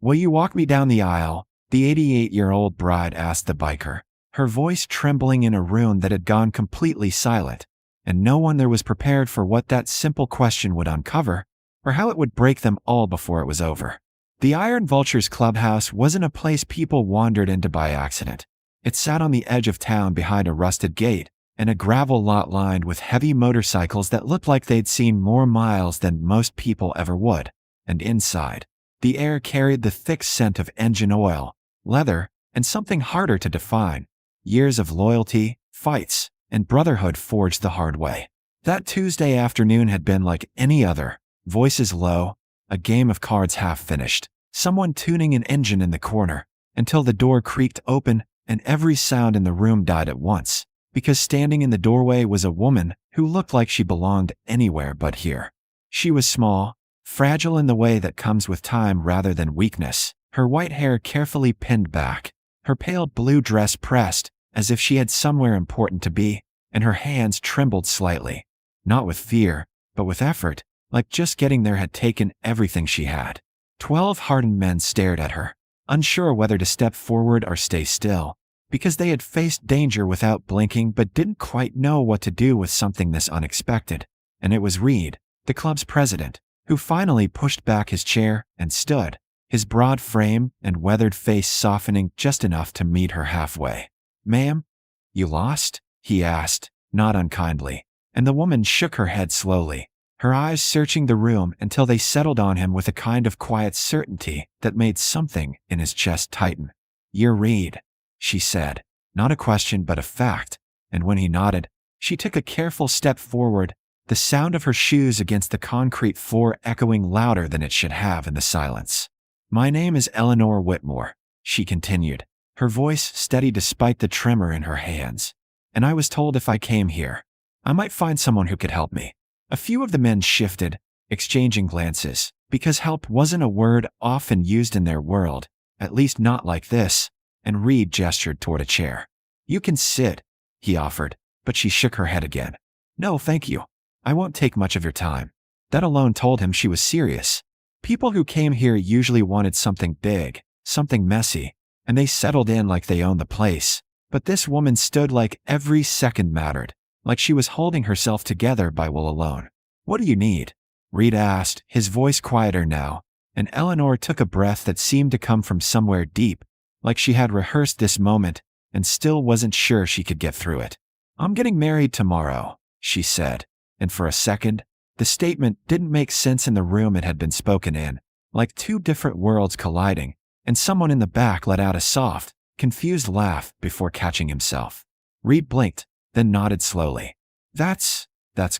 "Will you walk me down the aisle?" the 88-year-old bride asked the biker, her voice trembling in a room that had gone completely silent, and no one there was prepared for what that simple question would uncover, or how it would break them all before it was over. The Iron Vulture's clubhouse wasn't a place people wandered into by accident. It sat on the edge of town behind a rusted gate and a gravel lot lined with heavy motorcycles that looked like they'd seen more miles than most people ever would. And inside, the air carried the thick scent of engine oil, leather, and something harder to define: years of loyalty, fights, and brotherhood forged the hard way. That Tuesday afternoon had been like any other: voices low, a game of cards half finished, someone tuning an engine in the corner, until the door creaked open and every sound in the room died at once, because standing in the doorway was a woman who looked like she belonged anywhere but here. She was small, fragile in the way that comes with time rather than weakness, her white hair carefully pinned back, her pale blue dress pressed as if she had somewhere important to be, and her hands trembled slightly, not with fear, but with effort, like just getting there had taken everything she had. 12 hardened men stared at her, unsure whether to step forward or stay still, because they had faced danger without blinking but didn't quite know what to do with something this unexpected. And it was Reed, the club's president, who finally pushed back his chair and stood, his broad frame and weathered face softening just enough to meet her halfway. "Ma'am, you lost?" he asked, not unkindly, and the woman shook her head slowly, her eyes searching the room until they settled on him with a kind of quiet certainty that made something in his chest tighten. "You're Reed," she said, not a question but a fact, and when he nodded, she took a careful step forward, the sound of her shoes against the concrete floor echoing louder than it should have in the silence. "My name is Eleanor Whitmore," she continued, her voice steady despite the tremor in her hands, "and I was told if I came here, I might find someone who could help me." A few of the men shifted, exchanging glances, because help wasn't a word often used in their world, at least not like this, and Reed gestured toward a chair. "You can sit," he offered, but she shook her head again. "No, thank you. I won't take much of your time." That alone told him she was serious. People who came here usually wanted something big, something messy, and they settled in like they owned the place. But this woman stood like every second mattered, like she was holding herself together by will alone. "What do you need?" Reed asked, his voice quieter now, and Eleanor took a breath that seemed to come from somewhere deep, like she had rehearsed this moment and still wasn't sure she could get through it. "I'm getting married tomorrow," she said, and for a second, the statement didn't make sense in the room it had been spoken in, like two different worlds colliding, and someone in the back let out a soft, confused laugh before catching himself. Reed blinked, then nodded slowly. That's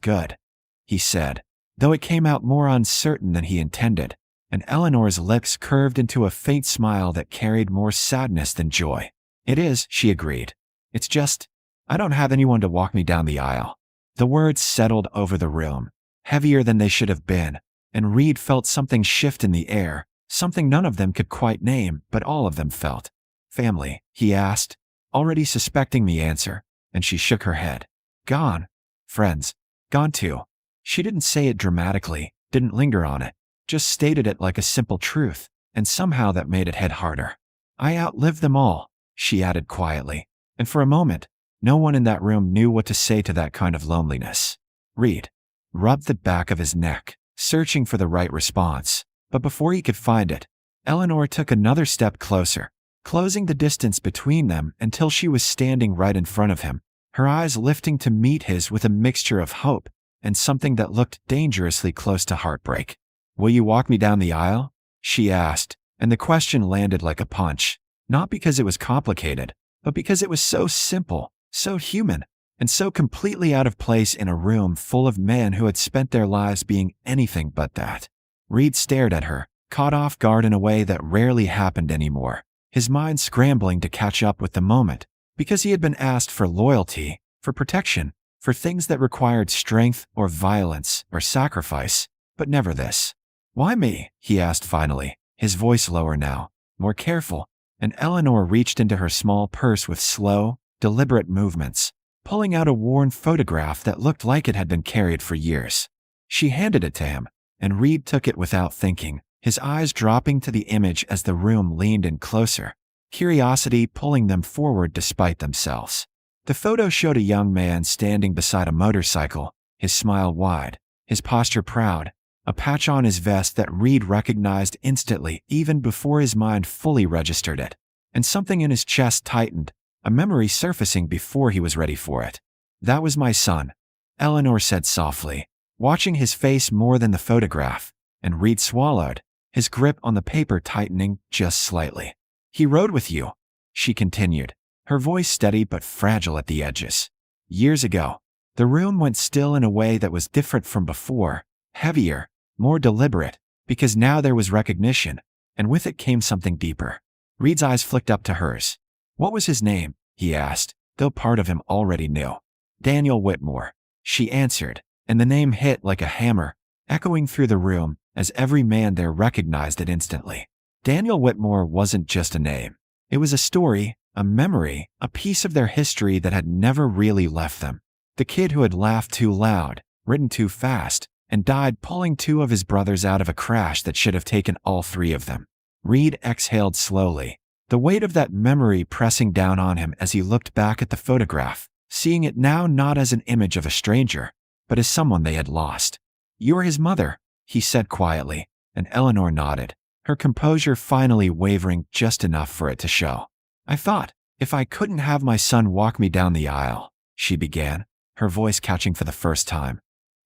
good," he said, though it came out more uncertain than he intended, and Eleanor's lips curved into a faint smile that carried more sadness than joy. "It is," she agreed. "It's just, I don't have anyone to walk me down the aisle." The words settled over the room, heavier than they should have been, and Reed felt something shift in the air, something none of them could quite name, but all of them felt. "Family?" he asked, already suspecting the answer, and she shook her head. "Gone. Friends. Gone too." She didn't say it dramatically, didn't linger on it, just stated it like a simple truth, and somehow that made it hit harder. "I outlived them all," she added quietly, and for a moment, no one in that room knew what to say to that kind of loneliness. Reed rubbed the back of his neck, searching for the right response, but before he could find it, Eleanor took another step closer, closing the distance between them until she was standing right in front of him, her eyes lifting to meet his with a mixture of hope and something that looked dangerously close to heartbreak. "Will you walk me down the aisle?" she asked, and the question landed like a punch, not because it was complicated, but because it was so simple, so human, and so completely out of place in a room full of men who had spent their lives being anything but that. Reed stared at her, caught off guard in a way that rarely happened anymore, his mind scrambling to catch up with the moment, because he had been asked for loyalty, for protection, for things that required strength or violence or sacrifice, but never this. "Why me?" he asked finally, his voice lower now, more careful, and Eleanor reached into her small purse with slow, deliberate movements, pulling out a worn photograph that looked like it had been carried for years. She handed it to him, and Reed took it without thinking, his eyes dropping to the image as the room leaned in closer, curiosity pulling them forward despite themselves. The photo showed a young man standing beside a motorcycle, his smile wide, his posture proud, a patch on his vest that Reed recognized instantly even before his mind fully registered it. And something in his chest tightened, a memory surfacing before he was ready for it. "That was my son," Eleanor said softly, watching his face more than the photograph, and Reed swallowed, his grip on the paper tightening just slightly. "He rode with you," she continued, her voice steady but fragile at the edges. "Years ago." The room went still in a way that was different from before, heavier, more deliberate, because now there was recognition, and with it came something deeper. Reed's eyes flicked up to hers. "What was his name?" he asked, though part of him already knew. "Daniel Whitmore," she answered, and the name hit like a hammer, echoing through the room as every man there recognized it instantly. Daniel Whitmore wasn't just a name. It was a story, a memory, a piece of their history that had never really left them. The kid who had laughed too loud, ridden too fast, and died pulling two of his brothers out of a crash that should have taken all three of them. Reed exhaled slowly, the weight of that memory pressing down on him as he looked back at the photograph, seeing it now not as an image of a stranger, but as someone they had lost. "You're his mother," he said quietly, and Eleanor nodded, her composure finally wavering just enough for it to show. "I thought, if I couldn't have my son walk me down the aisle," she began, her voice catching for the first time.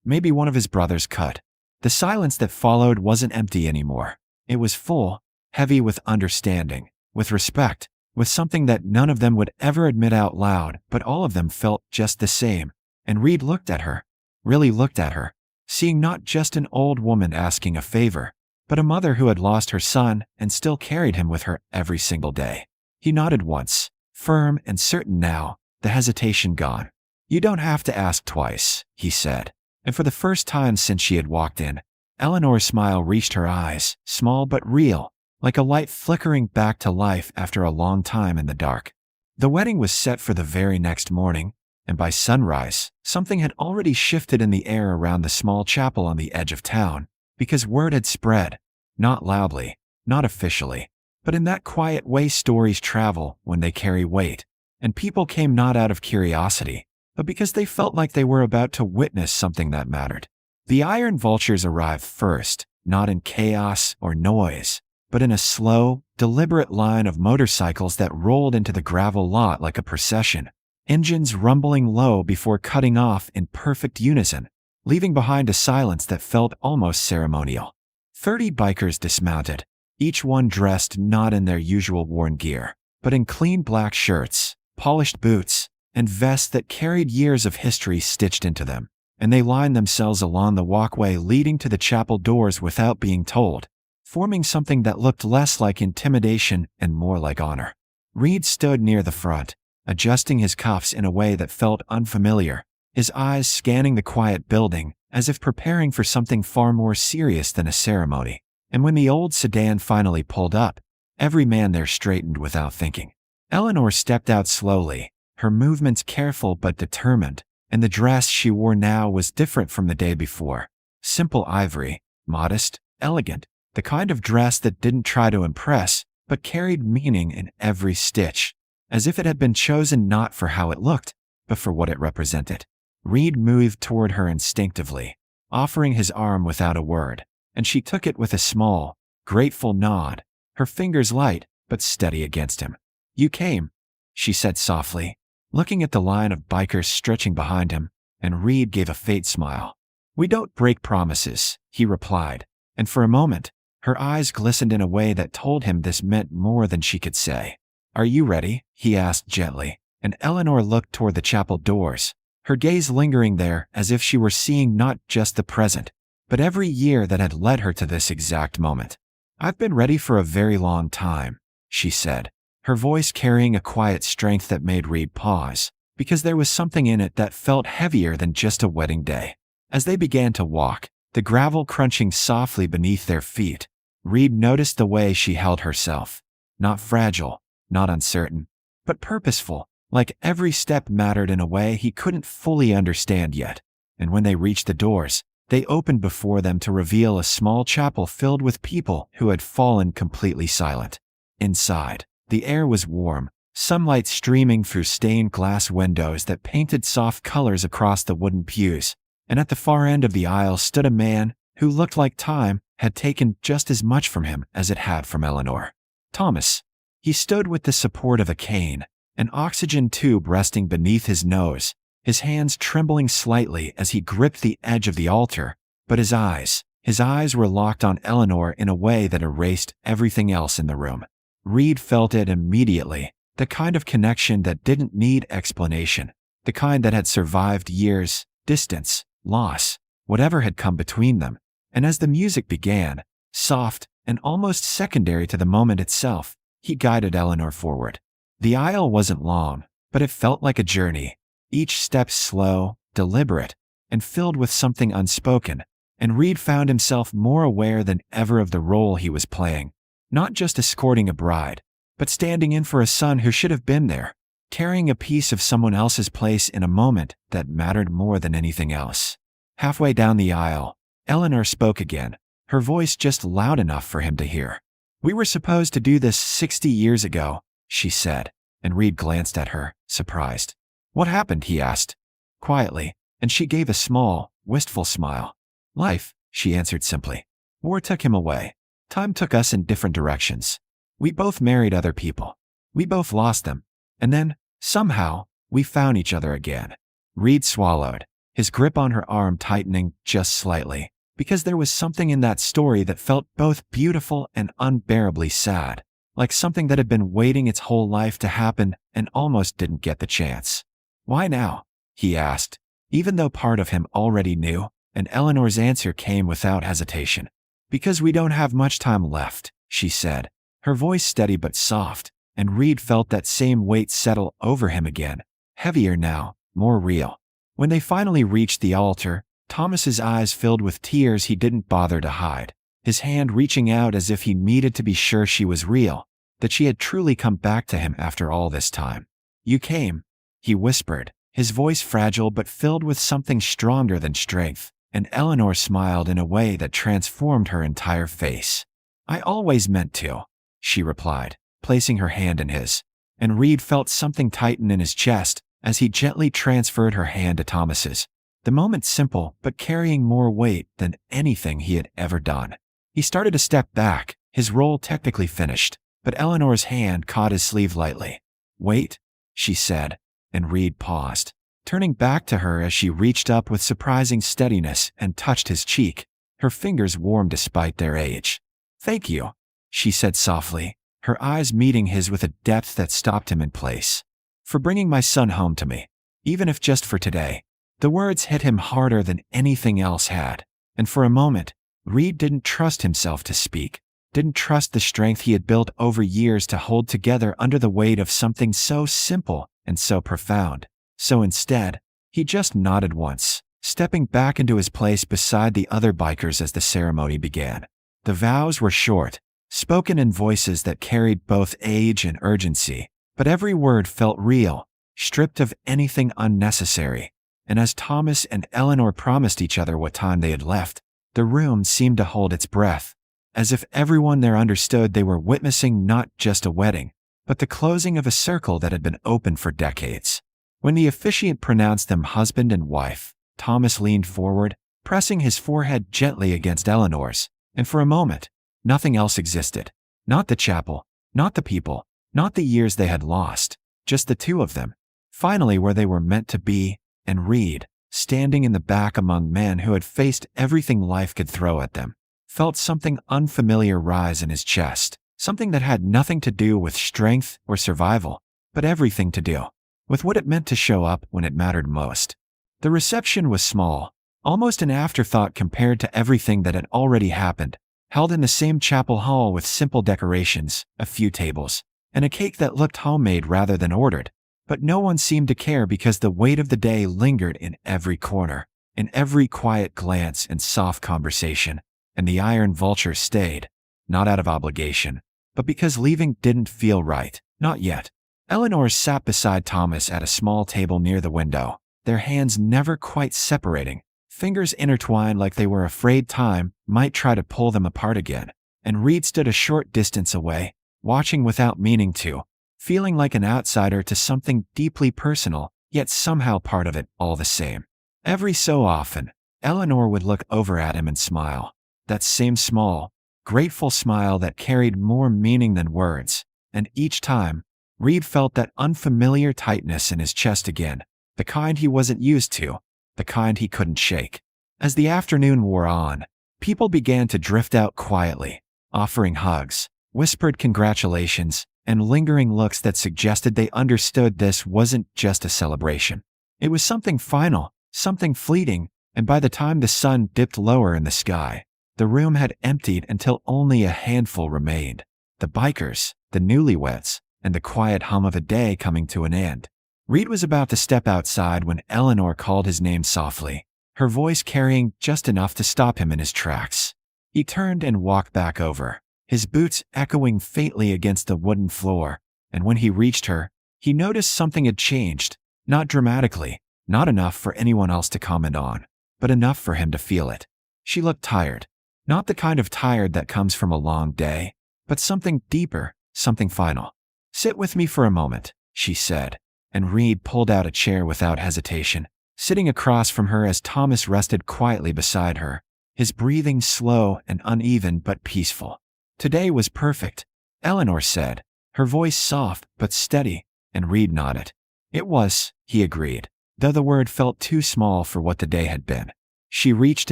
"Maybe one of his brothers could." The silence that followed wasn't empty anymore. It was full, heavy with understanding, with respect, with something that none of them would ever admit out loud, but all of them felt just the same. And Reed looked at her, really looked at her, seeing not just an old woman asking a favor, but a mother who had lost her son and still carried him with her every single day. He nodded once, firm and certain now, the hesitation gone. "You don't have to ask twice," he said. And for the first time since she had walked in, Eleanor's smile reached her eyes, small but real, like a light flickering back to life after a long time in the dark. The wedding was set for the very next morning, and by sunrise, something had already shifted in the air around the small chapel on the edge of town, because word had spread, not loudly, not officially, but in that quiet way stories travel when they carry weight, and people came not out of curiosity, but because they felt like they were about to witness something that mattered. The iron vultures arrived first, not in chaos or noise, but in a slow, deliberate line of motorcycles that rolled into the gravel lot like a procession, engines rumbling low before cutting off in perfect unison, leaving behind a silence that felt almost ceremonial. 30 bikers dismounted, each one dressed not in their usual worn gear, but in clean black shirts, polished boots, and vests that carried years of history stitched into them, and they lined themselves along the walkway leading to the chapel doors without being told, forming something that looked less like intimidation and more like honor. Reed stood near the front, adjusting his cuffs in a way that felt unfamiliar, his eyes scanning the quiet building as if preparing for something far more serious than a ceremony. And when the old sedan finally pulled up, every man there straightened without thinking. Eleanor stepped out slowly, her movements careful but determined, and the dress she wore now was different from the day before. Simple ivory, modest, elegant, the kind of dress that didn't try to impress, but carried meaning in every stitch, as if it had been chosen not for how it looked, but for what it represented. Reed moved toward her instinctively, offering his arm without a word, and she took it with a small, grateful nod, her fingers light but steady against him. "You came," she said softly, looking at the line of bikers stretching behind him, and Reed gave a faint smile. "We don't break promises," he replied, and for a moment, her eyes glistened in a way that told him this meant more than she could say. "Are you ready?" he asked gently, and Eleanor looked toward the chapel doors, her gaze lingering there as if she were seeing not just the present, but every year that had led her to this exact moment. "I've been ready for a very long time," she said, her voice carrying a quiet strength that made Reed pause, because there was something in it that felt heavier than just a wedding day. As they began to walk, the gravel crunching softly beneath their feet, Reed noticed the way she held herself. Not fragile, not uncertain, but purposeful, like every step mattered in a way he couldn't fully understand yet. And when they reached the doors, They opened before them to reveal a small chapel filled with people who had fallen completely silent. Inside, the air was warm, sunlight streaming through stained glass windows that painted soft colors across the wooden pews, and at the far end of the aisle stood a man who looked like time had taken just as much from him as it had from Eleanor. Thomas. He stood with the support of a cane, an oxygen tube resting beneath his nose, his hands trembling slightly as he gripped the edge of the altar, but his eyes were locked on Eleanor in a way that erased everything else in the room. Reed felt it immediately, the kind of connection that didn't need explanation, the kind that had survived years, distance, loss, whatever had come between them. And as the music began, soft and almost secondary to the moment itself, he guided Eleanor forward. The aisle wasn't long, but it felt like a journey, each step slow, deliberate, and filled with something unspoken, and Reed found himself more aware than ever of the role he was playing, not just escorting a bride, but standing in for a son who should have been there, carrying a piece of someone else's place in a moment that mattered more than anything else. Halfway down the aisle, Eleanor spoke again, her voice just loud enough for him to hear. "We were supposed to do this 60 years ago," she said, and Reed glanced at her, surprised. "What happened?" he asked, quietly, and she gave a small, wistful smile. "Life," she answered simply. "War took him away. Time took us in different directions. We both married other people. We both lost them. And then, somehow, we found each other again." Reed swallowed, his grip on her arm tightening just slightly, because there was something in that story that felt both beautiful and unbearably sad, like something that had been waiting its whole life to happen and almost didn't get the chance. "Why now?" he asked, even though part of him already knew, and Eleanor's answer came without hesitation. "Because we don't have much time left," she said, her voice steady but soft, and Reed felt that same weight settle over him again, heavier now, more real. When they finally reached the altar, Thomas's eyes filled with tears he didn't bother to hide, his hand reaching out as if he needed to be sure she was real, that she had truly come back to him after all this time. "You came," he whispered, his voice fragile but filled with something stronger than strength, and Eleanor smiled in a way that transformed her entire face. "I always meant to," she replied, placing her hand in his, and Reed felt something tighten in his chest as he gently transferred her hand to Thomas's, the moment simple but carrying more weight than anything he had ever done. He started to step back, his role technically finished, but Eleanor's hand caught his sleeve lightly. "Wait," she said, and Reed paused, turning back to her as she reached up with surprising steadiness and touched his cheek, her fingers warm despite their age. "Thank you," she said softly, her eyes meeting his with a depth that stopped him in place. "For bringing my son home to me, even if just for today." The words hit him harder than anything else had, and for a moment, Reed didn't trust himself to speak, didn't trust the strength he had built over years to hold together under the weight of something so simple and so profound. So instead, he just nodded once, stepping back into his place beside the other bikers as the ceremony began. The vows were short, spoken in voices that carried both age and urgency, but every word felt real, stripped of anything unnecessary. And as Thomas and Eleanor promised each other what time they had left, the room seemed to hold its breath, as if everyone there understood they were witnessing not just a wedding, but the closing of a circle that had been open for decades. When the officiant pronounced them husband and wife, Thomas leaned forward, pressing his forehead gently against Eleanor's, and for a moment, nothing else existed. Not the chapel, not the people, not the years they had lost, just the two of them, finally where they were meant to be, and Reed, standing in the back among men who had faced everything life could throw at them, felt something unfamiliar rise in his chest, something that had nothing to do with strength or survival, but everything to do with what it meant to show up when it mattered most. The reception was small, almost an afterthought compared to everything that had already happened, held in the same chapel hall with simple decorations, a few tables, and a cake that looked homemade rather than ordered. But no one seemed to care because the weight of the day lingered in every corner, in every quiet glance and soft conversation, and the iron vulture stayed, not out of obligation, but because leaving didn't feel right, not yet. Eleanor sat beside Thomas at a small table near the window, their hands never quite separating, fingers intertwined like they were afraid time might try to pull them apart again. And Reed stood a short distance away, watching without meaning to, feeling like an outsider to something deeply personal, yet somehow part of it all the same. Every so often, Eleanor would look over at him and smile. That same small, grateful smile that carried more meaning than words. And each time, Reed felt that unfamiliar tightness in his chest again, the kind he wasn't used to, the kind he couldn't shake. As the afternoon wore on, people began to drift out quietly, offering hugs, whispered congratulations, and lingering looks that suggested they understood this wasn't just a celebration. It was something final, something fleeting, and by the time the sun dipped lower in the sky, the room had emptied until only a handful remained. The bikers, the newlyweds, and the quiet hum of a day coming to an end. Reed was about to step outside when Eleanor called his name softly, her voice carrying just enough to stop him in his tracks. He turned and walked back over, his boots echoing faintly against the wooden floor, and when he reached her, he noticed something had changed, not dramatically, not enough for anyone else to comment on, but enough for him to feel it. She looked tired, not the kind of tired that comes from a long day, but something deeper, something final. "Sit with me for a moment," she said, and Reed pulled out a chair without hesitation, sitting across from her as Thomas rested quietly beside her, his breathing slow and uneven but peaceful. "Today was perfect," Eleanor said, her voice soft but steady, and Reed nodded. "It was," he agreed, though the word felt too small for what the day had been. She reached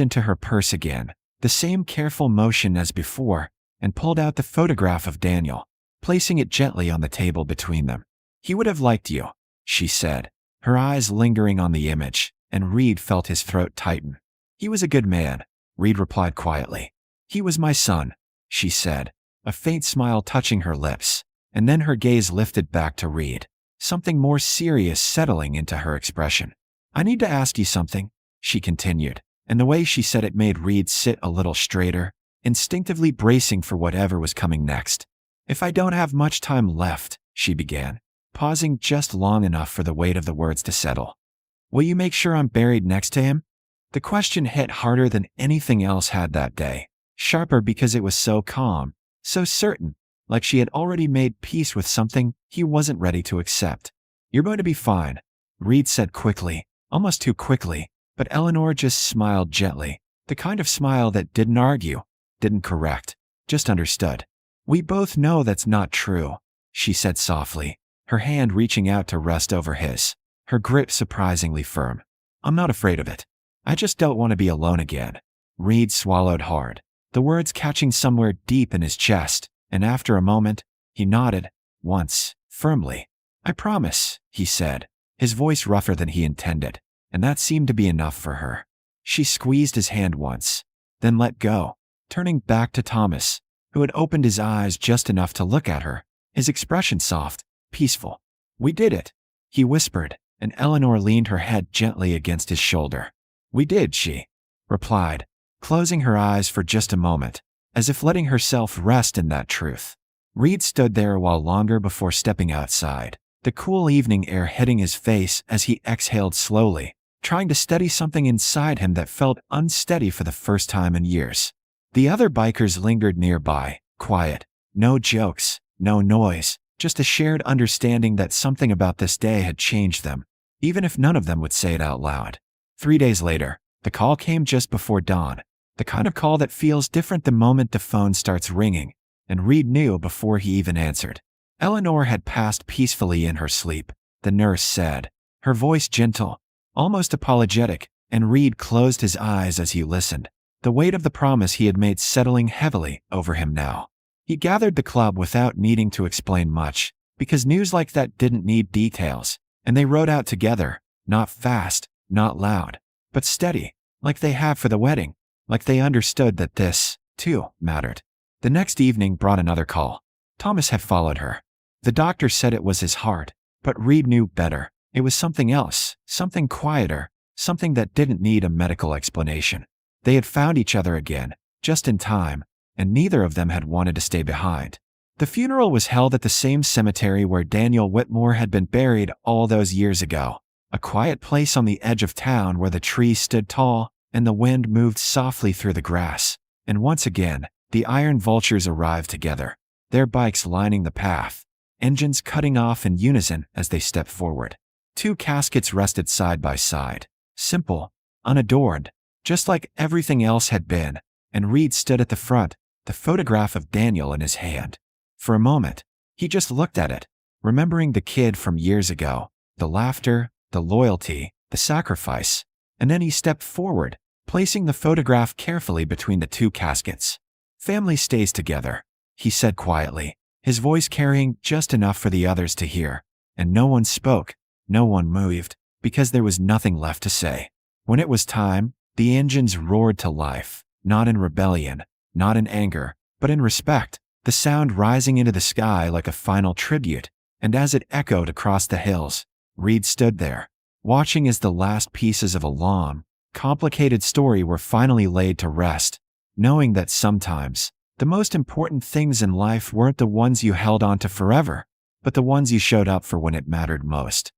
into her purse again, the same careful motion as before, and pulled out the photograph of Daniel, placing it gently on the table between them. "He would have liked you," she said, her eyes lingering on the image, and Reed felt his throat tighten. "He was a good man," Reed replied quietly. "He was my son," she said, a faint smile touching her lips, and then her gaze lifted back to Reed, something more serious settling into her expression. "I need to ask you something," she continued, and the way she said it made Reed sit a little straighter, instinctively bracing for whatever was coming next. "If I don't have much time left," she began, pausing just long enough for the weight of the words to settle. "Will you make sure I'm buried next to him?" The question hit harder than anything else had that day, sharper because it was so calm, so certain, like she had already made peace with something he wasn't ready to accept. "You're going to be fine," Reed said quickly, almost too quickly, but Eleanor just smiled gently, the kind of smile that didn't argue, didn't correct, just understood. "We both know that's not true," she said softly, her hand reaching out to rest over his, her grip surprisingly firm. "I'm not afraid of it. I just don't want to be alone again." Reed swallowed hard, the words catching somewhere deep in his chest, and after a moment, he nodded, once, firmly. "I promise," he said, his voice rougher than he intended, and that seemed to be enough for her. She squeezed his hand once, then let go, turning back to Thomas, who had opened his eyes just enough to look at her, his expression soft, peaceful. "We did it," he whispered, and Eleanor leaned her head gently against his shoulder. "We did," she replied, closing her eyes for just a moment, as if letting herself rest in that truth. Reed stood there a while longer before stepping outside, the cool evening air hitting his face as he exhaled slowly, trying to steady something inside him that felt unsteady for the first time in years. The other bikers lingered nearby, quiet, no jokes, no noise, just a shared understanding that something about this day had changed them, even if none of them would say it out loud. 3 days later, the call came just before dawn, the kind of call that feels different the moment the phone starts ringing, and Reed knew before he even answered. Eleanor had passed peacefully in her sleep, the nurse said, her voice gentle, almost apologetic, and Reed closed his eyes as he listened, the weight of the promise he had made settling heavily over him now. He gathered the club without needing to explain much, because news like that didn't need details, and they rode out together, not fast, not loud, but steady, like they had for the wedding, like they understood that this, too, mattered. The next evening brought another call. Thomas had followed her. The doctor said it was his heart, but Reed knew better. It was something else, something quieter, something that didn't need a medical explanation. They had found each other again, just in time, and neither of them had wanted to stay behind. The funeral was held at the same cemetery where Daniel Whitmore had been buried all those years ago, a quiet place on the edge of town where the trees stood tall, and the wind moved softly through the grass. And once again, the iron vultures arrived together, their bikes lining the path, engines cutting off in unison as they stepped forward. 2 caskets rested side by side, simple, unadorned, just like everything else had been, and Reed stood at the front, the photograph of Daniel in his hand. For a moment, he just looked at it, remembering the kid from years ago, the laughter, the loyalty, the sacrifice, and then he stepped forward, placing the photograph carefully between the 2 caskets. "Family stays together," he said quietly, his voice carrying just enough for the others to hear, and no one spoke, no one moved, because there was nothing left to say. When it was time, the engines roared to life, not in rebellion, not in anger, but in respect, the sound rising into the sky like a final tribute, and as it echoed across the hills, Reed stood there, watching as the last pieces of a long, complicated story were finally laid to rest, knowing that sometimes, the most important things in life weren't the ones you held on to forever, but the ones you showed up for when it mattered most.